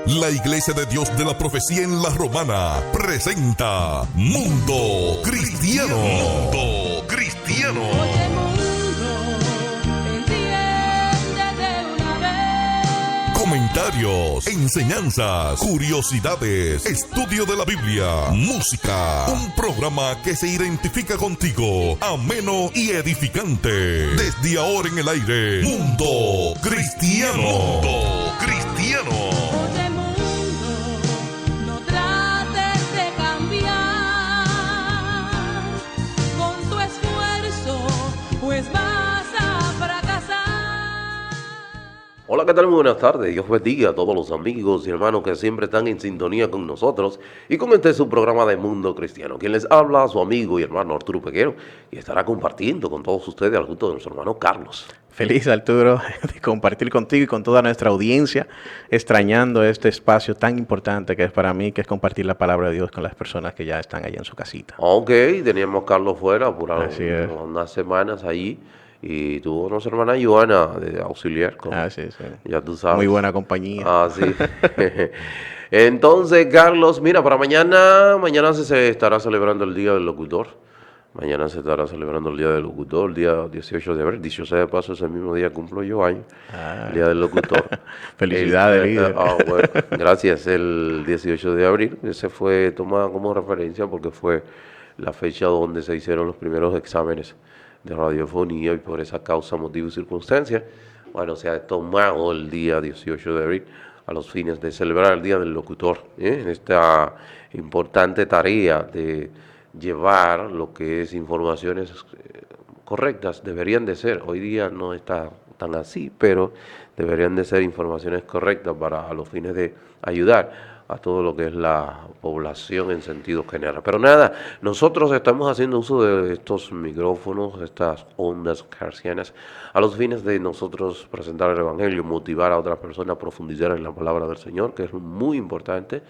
La Iglesia de Dios de la Profecía en La Romana presenta Mundo Cristiano. Mundo Cristiano. Oye, mundo, entiende de una vez. Comentarios, enseñanzas, curiosidades, estudio de la Biblia, música. Un programa que se identifica contigo, ameno y edificante. Desde ahora en el aire, Mundo Cristiano. Mundo Cristiano. Oye, mundo, no trates de cambiar con tu esfuerzo, pues vas a fracasar. Hola, ¿qué tal? Muy buenas tardes. Dios bendiga a todos los amigos y hermanos que siempre están en sintonía con nosotros y con este su programa de Mundo Cristiano. Quien les habla, su amigo y hermano Arturo Peguero, y estará compartiendo con todos ustedes al gusto de nuestro hermano Carlos. Feliz, Arturo, de compartir contigo y con toda nuestra audiencia, extrañando este espacio tan importante que es para mí, que es compartir la palabra de Dios con las personas que ya están allá en su casita. Ok, teníamos a Carlos fuera por Así es. unas semanas allí y tuvo nuestra hermana Joana de auxiliar. Sí. Ya tú sabes. Muy buena compañía. Ah, sí. Entonces, Carlos, mira, para mañana se estará celebrando el Día del Locutor. Mañana se estará celebrando el Día del Locutor, el día 18 de abril. Dicho sea de paso, ese mismo día cumplo yo años, el Día del Locutor. Felicidades, líder. Bueno, gracias. El 18 de abril, ese fue tomado como referencia porque fue la fecha donde se hicieron los primeros exámenes de radiofonía y por esa causa, motivo y circunstancia, bueno, se ha tomado el día 18 de abril a los fines de celebrar el Día del Locutor, en esta importante tarea de llevar lo que es informaciones correctas, deberían de ser, hoy día no está tan así, pero deberían de ser informaciones correctas para a los fines de ayudar a todo lo que es la población en sentido general. Pero nada, nosotros estamos haciendo uso de estos micrófonos, estas ondas carcianas, a los fines de nosotros presentar el Evangelio, motivar a otras personas a profundizar en la palabra del Señor, que es muy importante,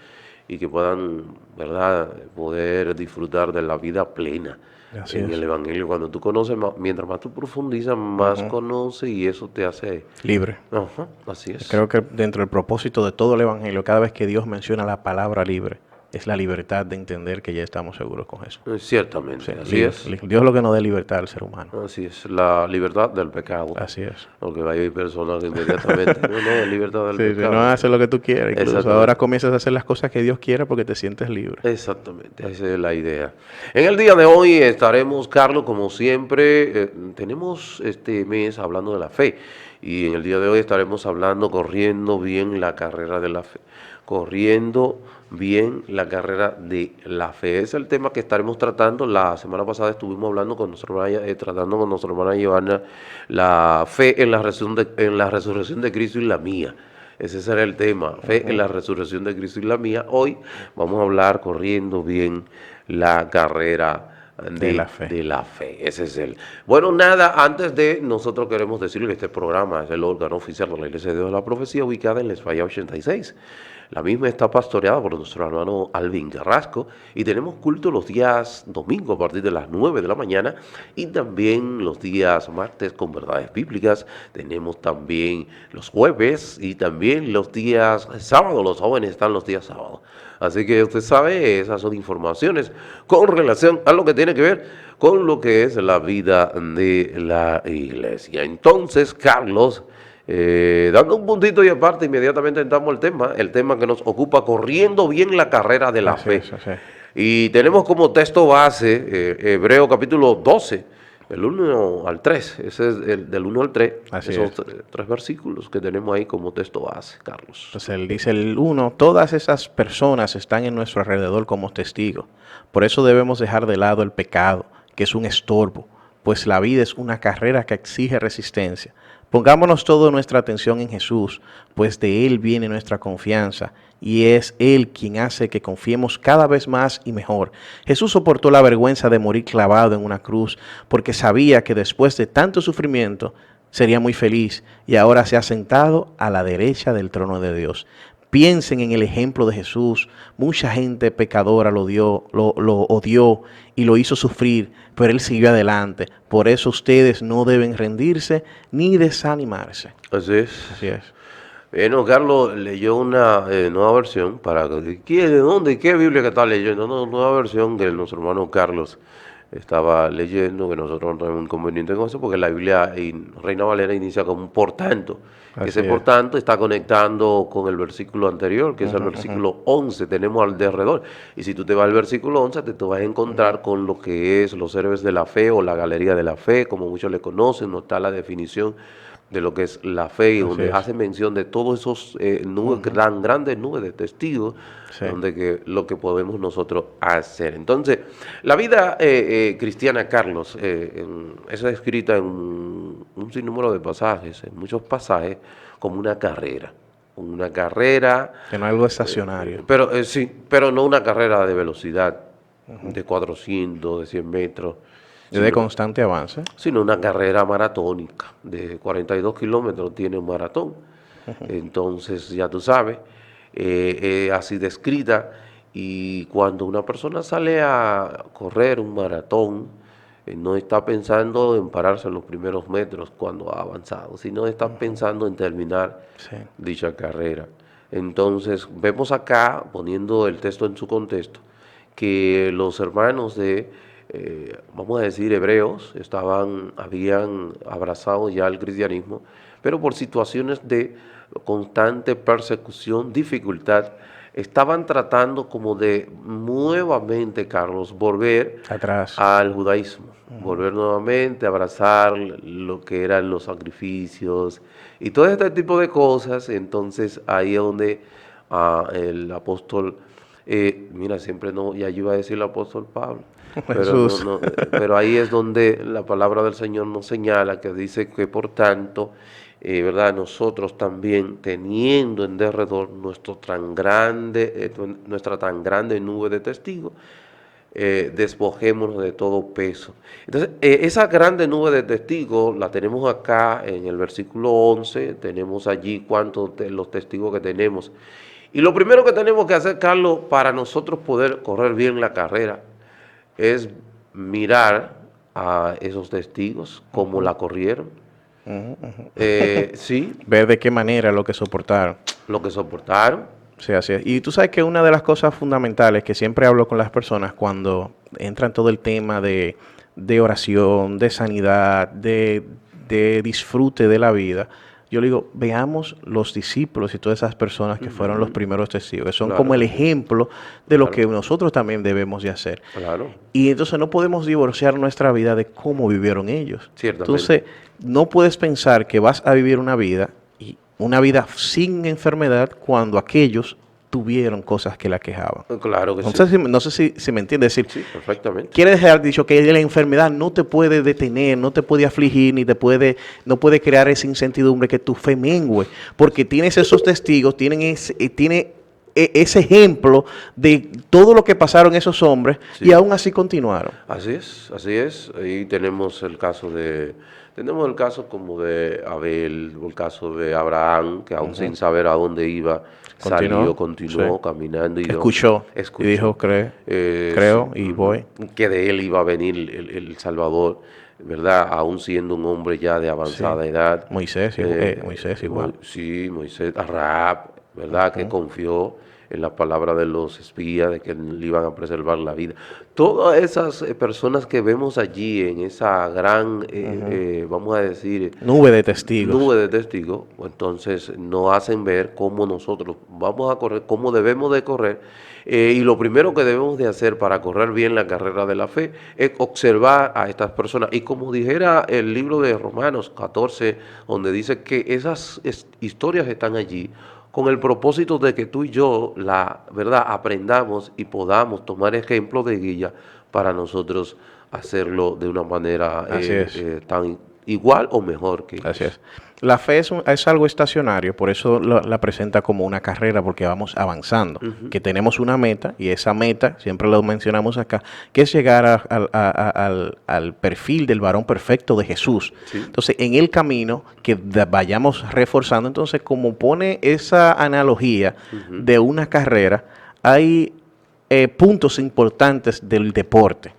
y que puedan, ¿verdad?, poder disfrutar de la vida plena. Así en es. el Evangelio. Cuando tú conoces, mientras más tú profundizas, más conoces y eso te hace... Libre. Ajá, así es. Creo que dentro del propósito de todo el Evangelio, cada vez que Dios menciona la palabra libre, es la libertad de entender que ya estamos seguros con eso. Ciertamente, Sí, así libre, es. Dios lo que nos dé libertad al ser humano. Así es, la libertad del pecado. Así es. Porque hay personas que inmediatamente, no, libertad del Sí, pecado. no haces lo que tú quieras. Incluso Exactamente. ahora comienzas a hacer las cosas que Dios quiere porque te sientes libre. Exactamente, esa es la idea. En el día de hoy estaremos, Carlos, como siempre, tenemos este mes hablando de la fe. Y en el día de hoy estaremos hablando, corriendo bien la carrera de la fe. Corriendo bien la carrera de la fe. Es el tema que estaremos tratando. La semana pasada estuvimos hablando con nuestra hermana, tratando con nuestra hermana Giovanna la fe en la resurrección de Cristo y la mía. Ese será el tema, fe en la resurrección de Cristo y la mía. Hoy vamos a hablar corriendo bien la carrera de la fe. Ese es el. Bueno, nada, antes de nosotros queremos decirle que este programa es el órgano oficial de la Iglesia de Dios de la Profecía, ubicada en La Falla 86. La misma está pastoreada por nuestro hermano Alvin Carrasco y tenemos culto los días domingo a partir de las 9 de la mañana y también los días martes con verdades bíblicas. Tenemos también los jueves y también los días sábados. Los jóvenes están los días sábados. Así que usted sabe, esas son informaciones con relación a lo que tiene que ver con lo que es la vida de la iglesia. Entonces, Carlos, dando un puntito y aparte, inmediatamente entramos al el tema que nos ocupa, corriendo bien la carrera de la fe. Así es. Y tenemos como texto base Hebreo capítulo 12, el 1 al 3, ese es el del 1 al 3, Así esos es. tres versículos que tenemos ahí como texto base, Carlos. Entonces él dice el 1, todas esas personas están en nuestro alrededor como testigos. Por eso debemos dejar de lado el pecado, que es un estorbo, pues la vida es una carrera que exige resistencia. Pongámonos toda nuestra atención en Jesús, pues de Él viene nuestra confianza y es Él quien hace que confiemos cada vez más y mejor. Jesús soportó la vergüenza de morir clavado en una cruz porque sabía que después de tanto sufrimiento sería muy feliz y ahora se ha sentado a la derecha del trono de Dios. Piensen en el ejemplo de Jesús. Mucha gente pecadora lo odió y lo hizo sufrir, pero Él siguió adelante. Por eso ustedes no deben rendirse ni desanimarse. Así es. Así es. No, Carlos leyó una nueva versión para... ¿Quién, de dónde? ¿Qué Biblia que está leyendo? No, nueva versión que nuestro hermano Carlos estaba leyendo, que nosotros no tenemos inconveniente con eso, porque la Biblia en Reina Valera inicia con un por tanto. Que Así ese es. por tanto está conectando con el versículo anterior, que es el versículo 11, tenemos al derredor. Y si tú te vas al versículo 11, te vas a encontrar con lo que es los héroes de la fe o la galería de la fe, como muchos le conocen, no está la definición de lo que es la fe, y Así donde es. hace mención de todos esos nubes, grandes nubes de testigos, Sí. donde que lo que podemos nosotros hacer. Entonces, la vida cristiana, Carlos, es escrita en un sinnúmero de pasajes, en muchos pasajes, como una carrera. Una carrera, Que no es algo estacionario. pero sí, pero no una carrera de velocidad, de 400, de 100 metros. Es de constante avance. Sino una carrera maratónica de 42 kilómetros tiene un maratón. Entonces, ya tú sabes, así descrita, y cuando una persona sale a correr un maratón, no está pensando en pararse en los primeros metros cuando ha avanzado, sino está pensando en terminar Sí. dicha carrera. Entonces, vemos acá, poniendo el texto en su contexto, que los hermanos de, vamos a decir, hebreos, habían abrazado ya el cristianismo, pero por situaciones de constante persecución, dificultad, estaban tratando como de nuevamente, Carlos, volver Atrás. al judaísmo, volver nuevamente a abrazar lo que eran los sacrificios y todo este tipo de cosas. Entonces ahí es donde el apóstol, mira, siempre no, ya yo iba a decir el apóstol Pablo, pero, Jesús. pero ahí es donde la palabra del Señor nos señala, que dice que por tanto, ¿verdad? Nosotros también, teniendo en derredor nuestra tan grande nube de testigos, despojémonos de todo peso. Entonces, esa grande nube de testigos la tenemos acá en el versículo 11, tenemos allí cuántos de los testigos que tenemos. Y lo primero que tenemos que hacer, Carlos, para nosotros poder correr bien la carrera, es mirar a esos testigos, cómo la corrieron. Sí, Ver de qué manera lo que soportaron. lo que soportaron. Sí, así es. Y tú sabes que una de las cosas fundamentales que siempre hablo con las personas cuando entran todo el tema de oración, de sanidad, de disfrute de la vida, yo le digo, veamos los discípulos y todas esas personas que fueron los primeros testigos, que son Claro. como el ejemplo de lo Claro. que nosotros también debemos de hacer. Claro. Y entonces no podemos divorciar nuestra vida de cómo vivieron ellos. Ciertamente. Entonces, no puedes pensar que vas a vivir una vida sin enfermedad cuando aquellos tuvieron cosas que la quejaban. Claro que No sí. sé no sé si me entiendes. Es decir, Sí, perfectamente. quiere dejar dicho que la enfermedad no te puede detener, no te puede afligir, ni no puede crear esa incertidumbre que tu fe mengue, porque tienes esos testigos, tiene ese ejemplo de todo lo que pasaron esos hombres, Sí. y aún así continuaron. Así es, así es. Ahí tenemos el caso como de Abel, o el caso de Abraham, que aún sin saber a dónde iba, continuó Sí. caminando y Escuchó y dijo, creo y voy. que de él iba a venir el Salvador, ¿verdad? Aún siendo un hombre ya de avanzada Sí. edad. Moisés igual. Sí, Moisés, Rahab, ¿verdad? Que confió en la palabra de los espías, de que le iban a preservar la vida. Todas esas personas que vemos allí en esa gran, vamos a decir, Nube de testigos. nube de testigos, entonces nos hacen ver cómo nosotros vamos a correr, cómo debemos de correr. Y lo primero que debemos de hacer para correr bien la carrera de la fe es observar a estas personas. Y como dijera el libro de Romanos 14, donde dice que esas historias están allí con el propósito de que tú y yo, la verdad, aprendamos y podamos tomar ejemplo de guía para nosotros hacerlo de una manera Así es. tan igual o mejor que Así es. La fe es algo estacionario, por eso la presenta como una carrera, porque vamos avanzando, que tenemos una meta, y esa meta, siempre lo mencionamos acá, que es llegar al perfil del varón perfecto de Jesús. Sí. Entonces, en el camino que vayamos reforzando, entonces, como pone esa analogía de una carrera, hay puntos importantes del deporte,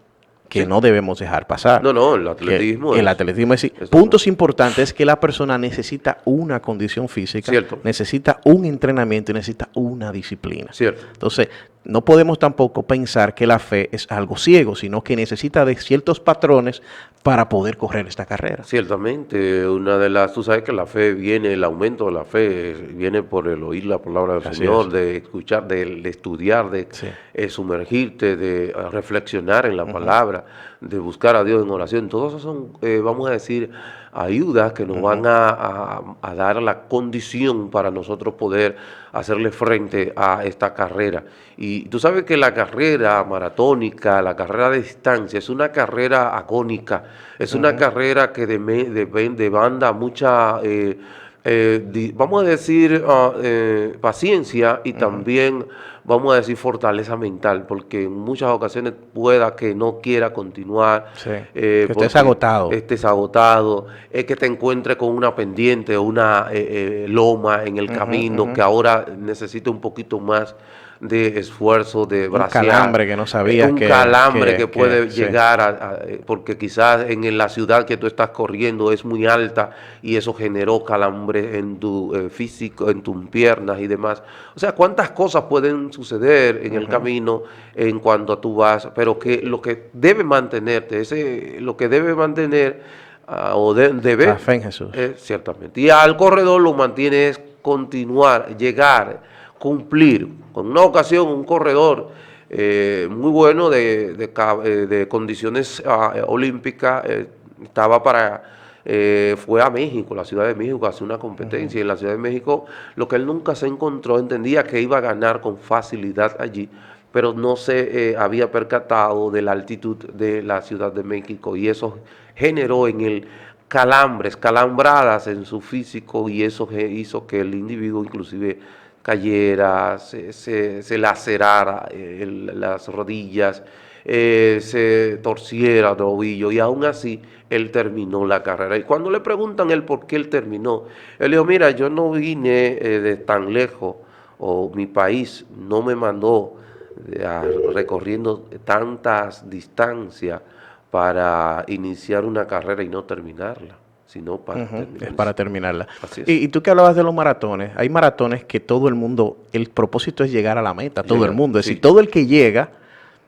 que Sí. no debemos dejar pasar. No, el Que atletismo el es- atletismo es, es puntos importantes es que la persona necesita una condición física, Cierto. necesita un entrenamiento y necesita una disciplina. Cierto. Entonces, no podemos tampoco pensar que la fe es algo ciego, sino que necesita de ciertos patrones para poder correr esta carrera. Ciertamente, una de las, tú sabes que la fe viene, el aumento de la fe viene por el oír la palabra del Así Señor, es. de escuchar, de estudiar, de Sí. sumergirte, de reflexionar en la palabra, de buscar a Dios en oración. Todos esos son, vamos a decir, ayudas que nos van a dar la condición para nosotros poder hacerle frente a esta carrera. Y tú sabes que la carrera maratónica, la carrera de distancia, es una carrera agónica, es una carrera que demanda mucha, vamos a decir, paciencia y también, vamos a decir, fortaleza mental, porque en muchas ocasiones pueda que no quiera continuar. Sí, que estés agotado. Estés agotado, es que te encuentres con una pendiente o una loma en el camino que ahora necesita un poquito más de esfuerzo, de bracear. calambre que no sabías Un que- calambre que- que puede que- sí. llegar porque quizás en la ciudad que tú estás corriendo es muy alta y eso generó calambre en tu físico, en tus piernas y demás. O sea, cuántas cosas pueden suceder en el camino en cuanto tú vas, pero que lo que debe mantenerte, lo que debe mantener debe La fe en Jesús. ciertamente. Y al corredor lo mantiene es continuar, llegar, cumplir. Con una ocasión, un corredor muy bueno de condiciones olímpicas fue a México, la Ciudad de México, a hacer una competencia. Y en la Ciudad de México, lo que él nunca se encontró, entendía que iba a ganar con facilidad allí, pero no se había percatado de la altitud de la Ciudad de México. Y eso generó en él calambradas en su físico, y eso hizo que el individuo inclusive cayera, se lacerara las rodillas, se torciera el tobillo, y aún así él terminó la carrera. Y cuando le preguntan él por qué él terminó, él dijo: mira, yo no vine de tan lejos, o mi país no me mandó recorriendo tantas distancias para iniciar una carrera y no terminarla, sino para Es terminarla. para terminarla. Así es. Y tú que hablabas de los maratones, hay maratones que todo el mundo, el propósito es llegar a la meta, todo Llegar, el mundo. Es sí. decir, todo el que llega,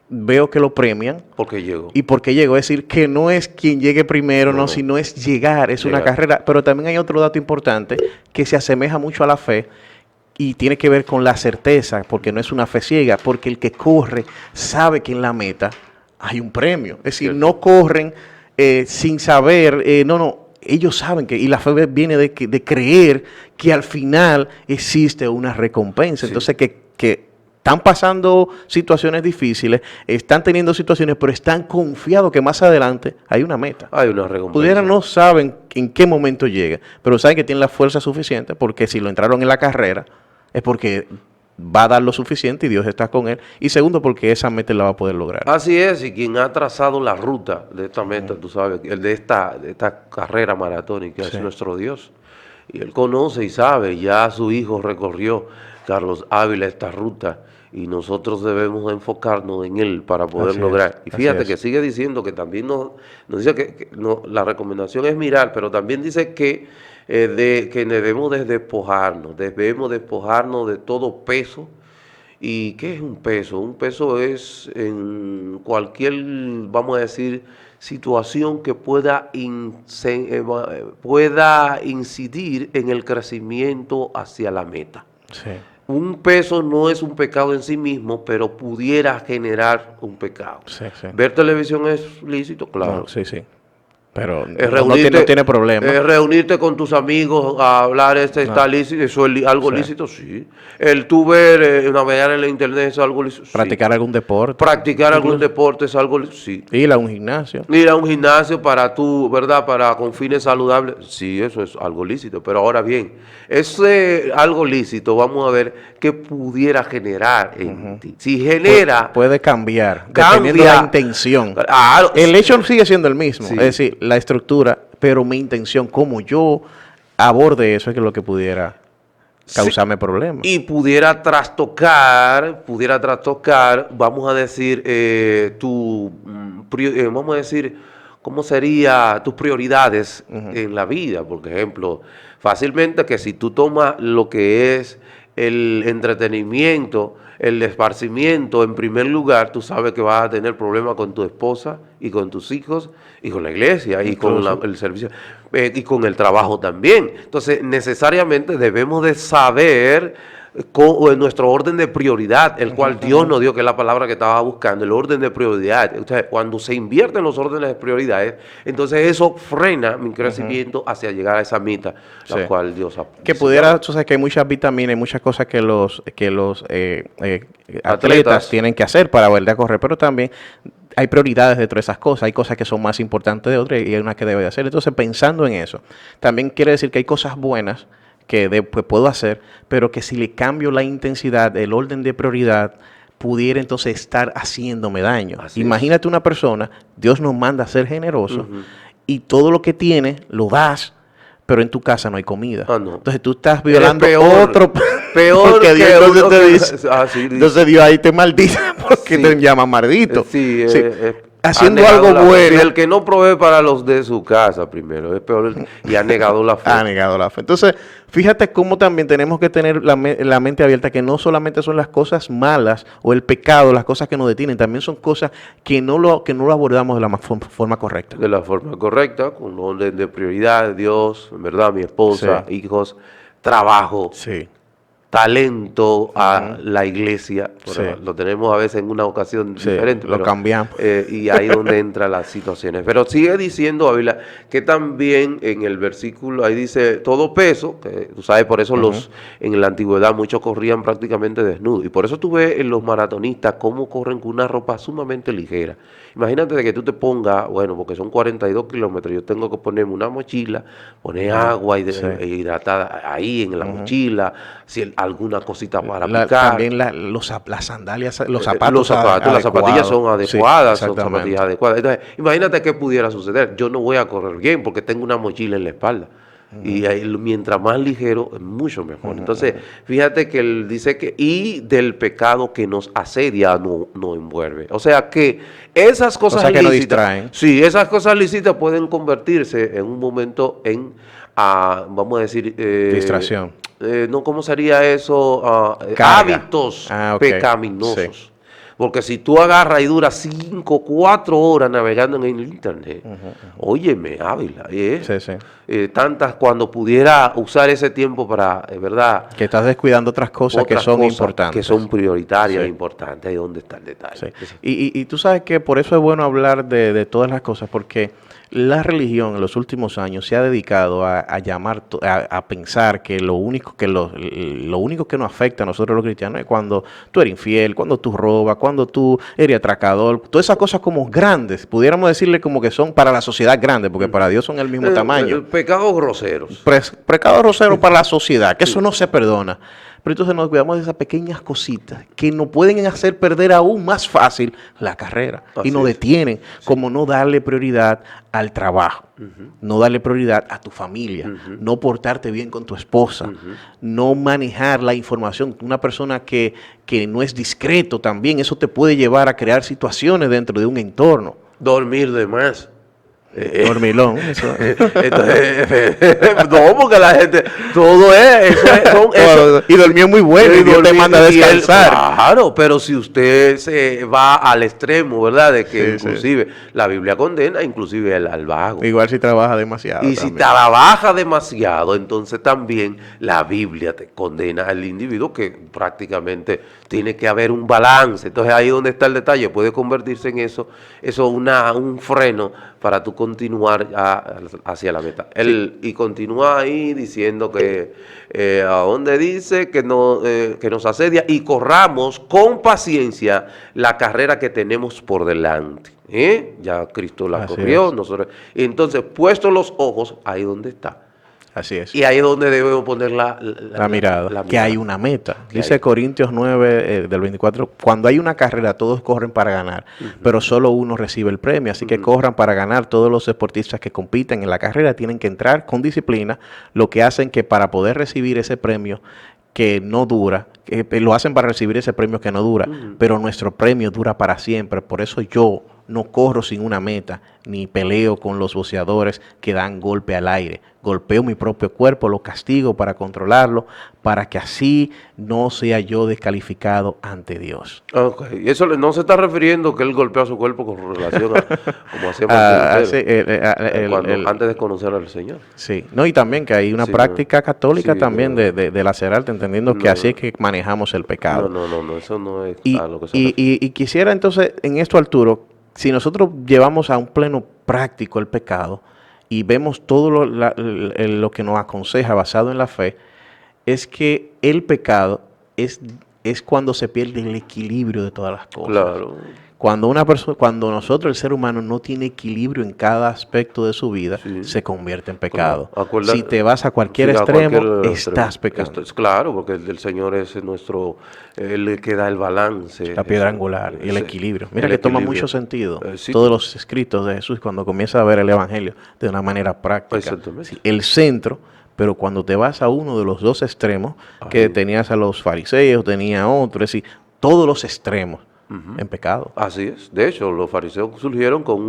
veo que lo premian. Porque llegó. ¿Y por qué llegó? Es decir, que no es quien llegue primero, no, No. sino es llegar, es una Llegar. carrera. Pero también hay otro dato importante que se asemeja mucho a la fe y tiene que ver con la certeza, porque no es una fe ciega, porque el que corre sabe que en la meta hay un premio. Es decir, Cierto. no corren sin saber, ellos saben que, y la fe viene de creer que al final existe una recompensa. Sí. Entonces, que están pasando situaciones difíciles, están teniendo situaciones, pero están confiados que más adelante hay una meta. Hay una recompensa. Pudieran no saben en qué momento llega, pero saben que tienen la fuerza suficiente, porque si lo entraron en la carrera es porque va a dar lo suficiente y Dios está con él. Y segundo, porque esa meta la va a poder lograr. Así es, y quien ha trazado la ruta de esta meta, tú sabes, el de esta carrera maratónica, Sí. es nuestro Dios. Y Él conoce y sabe, ya su hijo recorrió, Carlos Ávila, esta ruta, y nosotros debemos enfocarnos en Él para poder Así es, lograr. Y así fíjate es. que sigue diciendo que también nos dice que la recomendación es mirar, pero también dice que debemos de despojarnos de todo peso. ¿Y qué es un peso? Un peso es en cualquier, vamos a decir, situación que pueda incidir en el crecimiento hacia la meta. Sí. Un peso no es un pecado en sí mismo, pero pudiera generar un pecado. Sí, sí. ¿Ver televisión es lícito? Claro. No, sí, sí. Pero Es no tiene problema. reunirte con tus amigos a hablar, está lícito, eso es algo Sí. lícito, sí. El tú ver, navegar en la internet es algo lícito, sí. Practicar algún deporte. Practicar algún deporte es algo lícito, sí. Ir a un gimnasio. Ir a un gimnasio para tú, ¿verdad? Con fines saludables, sí, eso es algo lícito. Pero ahora bien, ese algo lícito, vamos a ver qué pudiera generar en ti. Si genera, Puede cambiar, Cambia. dependiendo de la intención. Claro, El hecho sigue siendo el mismo, Sí. es decir, la estructura, pero mi intención, como yo aborde eso, es que lo que pudiera causarme problemas. y pudiera trastocar, vamos a decir, tu vamos a decir, cómo serían tus prioridades en la vida. Por ejemplo, fácilmente que si tú tomas lo que es el entretenimiento, el esparcimiento en primer lugar, tú sabes que vas a tener problemas con tu esposa y con tus hijos y con la iglesia y con el servicio y con el trabajo también. Entonces, necesariamente debemos de saber nuestro orden de prioridad, el cual Dios nos dio, que es la palabra que estaba buscando, el orden de prioridad. Entonces, cuando se invierten los órdenes de prioridades, entonces eso frena mi crecimiento hacia llegar a esa meta, la cual Dios ha que pudiera, tú sabes que hay muchas vitaminas, hay muchas cosas que los atletas tienen que hacer para volver a correr, pero también hay prioridades dentro de esas cosas, hay cosas que son más importantes de otras y hay unas que debe de hacer. Entonces, pensando en eso, también quiere decir que hay cosas buenas que pues, puedo hacer, pero que si le cambio la intensidad, el orden de prioridad, pudiera entonces estar haciéndome daño. Así Imagínate una persona, Dios nos manda a ser generosos y todo lo que tiene lo das, pero en tu casa no hay comida. No. Entonces tú estás violando peor, otro... peor porque Dios que entonces uno te que- dice, sí, entonces Dios ahí te maldice porque Sí. te llama maldito. Sí, Sí. ha Haciendo negado algo la fe. bueno. El que no provee para los de su casa primero, es peor, y ha negado la fe. Ha negado la fe. Entonces, fíjate cómo también tenemos que tener la mente abierta, que no solamente son las cosas malas o el pecado, las cosas que nos detienen, también son cosas que no lo abordamos de la forma correcta. De la forma correcta, con un orden de prioridad, Dios, en verdad, mi esposa, hijos, trabajo, Sí. talento a la iglesia. Sí. Lo tenemos a veces en una ocasión Sí, diferente. lo cambiamos. Y ahí es donde entran las situaciones. Pero sigue diciendo Ávila que también en el versículo, ahí dice, todo peso, que tú sabes, por eso en la antigüedad muchos corrían prácticamente desnudos. Y por eso tú ves en los maratonistas cómo corren con una ropa sumamente ligera. Imagínate de que tú te pongas, bueno, porque son 42 kilómetros, yo tengo que ponerme una mochila, poner agua hidratada ahí en la mochila, si alguna cosita para picar. También las sandalias, los zapatos. Las zapatillas son adecuadas, Sí, son zapatillas adecuadas. Entonces, imagínate qué pudiera suceder. Yo no voy a correr bien porque tengo una mochila en la espalda. Y ahí, mientras más ligero, es mucho mejor. Entonces, fíjate que él dice que, y del pecado que nos asedia no envuelve. O sea que esas cosas que nos lícitas, distraen. sí, esas cosas lícitas pueden convertirse en un momento en, vamos a decir, Distracción. no, ¿cómo sería eso? Carga. Hábitos Ok. pecaminosos. Sí. Porque si tú agarras y duras 5, 4 horas navegando en el internet, óyeme, Ávila, tantas cuando pudiera usar ese tiempo para, ¿verdad? Que estás descuidando otras cosas que son importantes. Que son prioritarias, Sí. importantes, ahí donde está el detalle. Sí. Y tú sabes que por eso es bueno hablar de todas las cosas, porque la religión en los últimos años se ha dedicado a pensar que lo único que nos afecta a nosotros los cristianos es cuando tú eres infiel, cuando tú robas, cuando tú eres atracador, todas esas cosas como grandes, pudiéramos decirle como que son para la sociedad grande, porque para Dios son el mismo tamaño. Pecados groseros. Pecado grosero para la sociedad, que eso no se perdona. Pero entonces nos cuidamos de esas pequeñas cositas que nos pueden hacer perder aún más fácil la carrera. Así y nos es. detienen, como no darle prioridad al trabajo, no darle prioridad a tu familia, no portarte bien con tu esposa, no manejar la información. Una persona que no es discreto también, eso te puede llevar a crear situaciones dentro de un entorno. Dormir de más. Dormilón. Eso. No, porque la gente, todo es, eso. Y dormía muy bueno y Dios te manda a descansar. Claro, pero si usted se va al extremo, ¿verdad? De que Sí, inclusive la Biblia condena inclusive al vago. Igual si trabaja demasiado. Y si también. trabaja demasiado, entonces también la Biblia te condena al individuo, que prácticamente tiene que haber un balance. Entonces ahí donde está el detalle, puede convertirse en eso un freno para tú continuar hacia la meta. Y continúa ahí diciendo que a donde dice que nos asedia y corramos con paciencia la carrera que tenemos por delante. Ya Cristo la Así corrió, es. nosotros. Entonces, puestos los ojos, ahí donde está. Así es. Y ahí es donde debemos poner la mirada. Que hay una meta. Dice hay. Corintios 9, del 24, cuando hay una carrera, todos corren para ganar, pero solo uno recibe el premio. Así que corran para ganar. Todos los deportistas que compiten en la carrera tienen que entrar con disciplina, lo que hacen que para poder recibir ese premio que no dura, lo hacen para recibir ese premio que no dura, pero nuestro premio dura para siempre. Por eso yo no corro sin una meta, ni peleo con los boxeadores que dan golpe al aire. Golpeo mi propio cuerpo, lo castigo para controlarlo, para que así no sea yo descalificado ante Dios. Ok, y eso no se está refiriendo que él golpea su cuerpo con relación a como hacía antes de conocer al Señor. Sí, no, y también que hay una Sí, práctica católica sí, también no. de lacerarte, entendiendo que No. así es que manejamos el pecado. No, eso no es Y, a lo que se y- refiere. y quisiera entonces, en esto, Arturo, si nosotros llevamos a un pleno práctico el pecado y vemos todo lo que nos aconseja basado en la fe, es que el pecado es cuando se pierde el equilibrio de todas las cosas. Claro. Cuando nosotros, el ser humano, no tiene equilibrio en cada aspecto de su vida, Sí. se convierte en pecado. Claro. Si te vas a cualquier Sí, a extremo, cualquier extremo. estás pecando. Esto es claro, porque el Señor es nuestro, el que da el balance. La piedra Es- angular y el es- equilibrio. Mira el que toma equilibrio. mucho sentido Sí. todos los escritos de Jesús cuando comienza a ver el Evangelio de una manera práctica. Exactamente. Sí, el centro, pero cuando te vas a uno de los dos extremos, que Ahí. tenías a los fariseos, tenía a otros, es decir, todos los extremos en pecado. Así es. De hecho, los fariseos surgieron con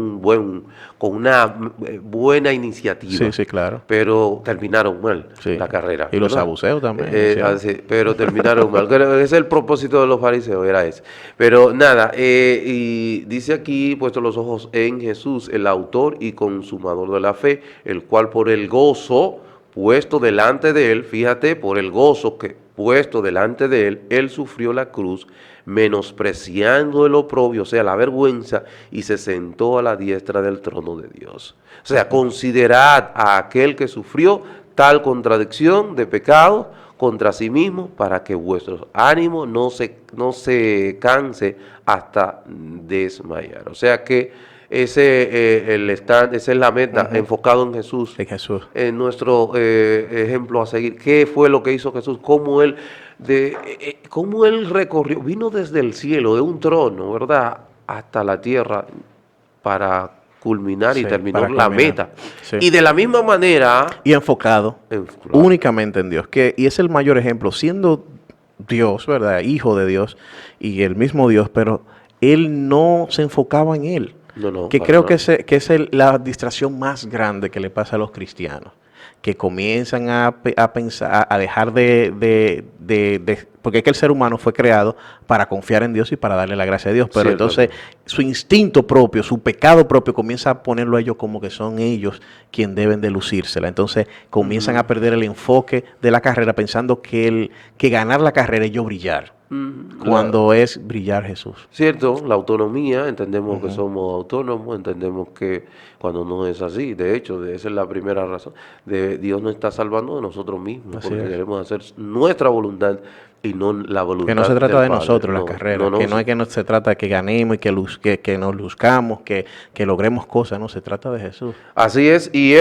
una buena iniciativa. Sí, sí, claro. Pero terminaron mal Sí. la carrera. Y los ¿verdad? saduceos también, ¿cierto? Así, pero terminaron mal. Ese es el propósito de los fariseos, era ese. Pero nada, y dice aquí, puesto los ojos en Jesús, el autor y consumador de la fe, el cual por el gozo puesto delante de él, fíjate, por el gozo que puesto delante de él, él sufrió la cruz, menospreciando el oprobio, o sea, la vergüenza, y se sentó a la diestra del trono de Dios. O sea, considerad a aquel que sufrió tal contradicción de pecado contra sí mismo, para que vuestro ánimo no se canse hasta desmayar. O sea que esa es la meta, enfocado en Jesús. En Jesús. En nuestro ejemplo a seguir. ¿Qué fue lo que hizo Jesús? Cómo él recorrió, vino desde el cielo, de un trono, ¿verdad?, hasta la tierra para culminar y Sí, terminar para la culminar. meta. Sí. Y de la misma manera, Y enfocado únicamente en Dios, y es el mayor ejemplo, siendo Dios, ¿verdad? Hijo de Dios y el mismo Dios, pero él no se enfocaba en él. No, Que para creo nada. que es la distracción más grande que le pasa a los cristianos, que comienzan a pensar, a dejar porque es que el ser humano fue creado para confiar en Dios y para darle la gracia a Dios, pero Cierto. entonces su instinto propio, su pecado propio comienza a ponerlo a ellos como que son ellos quien deben de lucírsela. Entonces comienzan a perder el enfoque de la carrera pensando que ganar la carrera es yo brillar, cuando es brillar Jesús. Cierto, la autonomía, entendemos que somos autónomos, entendemos que cuando no es así, de hecho, esa es la primera razón, Dios nos está salvando de nosotros mismos, Así porque es. queremos hacer nuestra voluntad y no la voluntad Que no se trata del de Padre. nosotros la No, carrera, no, que no es que no se trata de que ganemos y que nos luzcamos, que logremos cosas, no, se trata de Jesús. Así es, y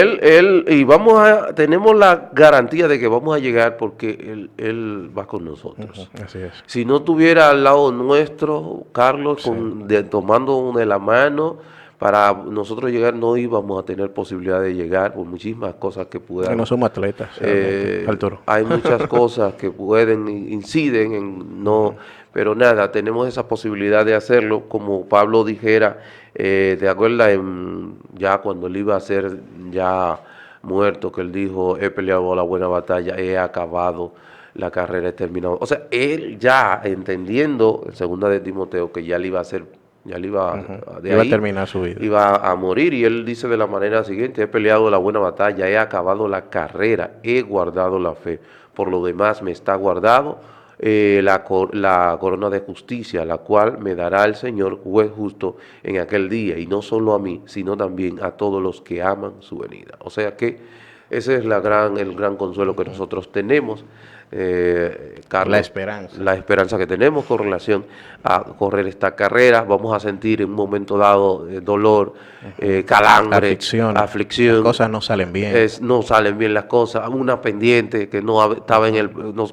tenemos la garantía de que vamos a llegar porque Él va con nosotros. Así es. Si no tuviera al lado nuestro, Carlos, tomando de la mano, para nosotros llegar no íbamos a tener posibilidad de llegar por muchísimas cosas que Que puedan. no somos atletas, realmente, Arturo. Hay muchas cosas que inciden en no, pero nada, tenemos esa posibilidad de hacerlo, como Pablo dijera, ¿te acuerdas? Ya cuando él iba a ser ya muerto, que él dijo, he peleado la buena batalla, he acabado la carrera, he terminado. O sea, él ya entendiendo, en segunda de Timoteo, que ya le iba a hacer, ya le iba de Iba a ahí, terminar su vida. iba a morir, y él dice de la manera siguiente: he peleado la buena batalla, he acabado la carrera, he guardado la fe, por lo demás me está guardado la corona de justicia, la cual me dará el Señor juez justo en aquel día, y no solo a mí, sino también a todos los que aman su venida. O sea que ese es el gran consuelo que nosotros tenemos, Carlos, la esperanza que tenemos con relación a correr esta carrera. Vamos a sentir en un momento dado dolor, calambre, aflicción. Las cosas no salen bien. No salen bien las cosas. Una pendiente que no estaba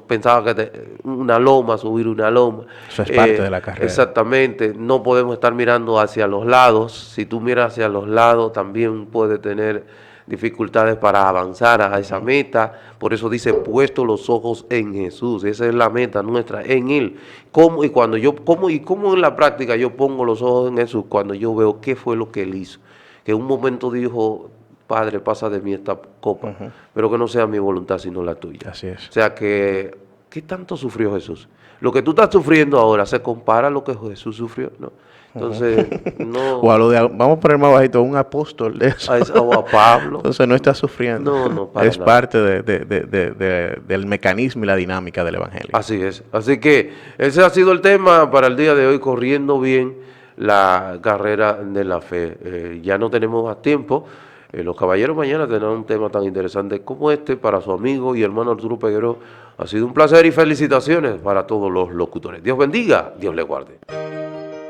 pensaba que una loma, subir una loma. Eso es parte de la carrera. Exactamente. No podemos estar mirando hacia los lados. Si tú miras hacia los lados, también puede tener dificultades para avanzar a esa meta. Por eso dice, puesto los ojos en Jesús. Esa es la meta nuestra, en Él. ¿Cómo en la práctica yo pongo los ojos en Jesús? Cuando yo veo qué fue lo que Él hizo. Que en un momento dijo, Padre, pasa de mí esta copa, pero que no sea mi voluntad sino la tuya. Así es. O sea que, ¿qué tanto sufrió Jesús? Lo que tú estás sufriendo ahora se compara a lo que Jesús sufrió, ¿no? Entonces, no. O a lo de, vamos a poner más bajito, un apóstol de eso. O a Pablo. Entonces no está sufriendo. No, para es nada. parte del mecanismo y la dinámica del Evangelio. Así es. Así que ese ha sido el tema para el día de hoy, corriendo bien la carrera de la fe. Ya no tenemos más tiempo. Los caballeros mañana tendrán un tema tan interesante como este para su amigo y hermano Arturo Peguero. Ha sido un placer y felicitaciones para todos los locutores. Dios bendiga, Dios le guarde.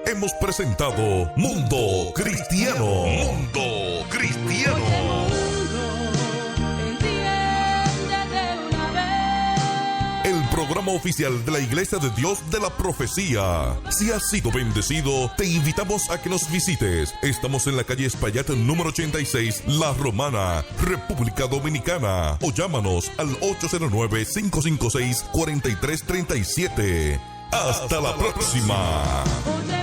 Hemos presentado Mundo Cristiano. Mundo Cristiano. Enciéndete una vez. El programa oficial de la Iglesia de Dios de la Profecía. Si has sido bendecido, te invitamos a que nos visites. Estamos en la calle Espaillat, número 86, La Romana, República Dominicana. O llámanos al 809-556-4337. Hasta la próxima. Otra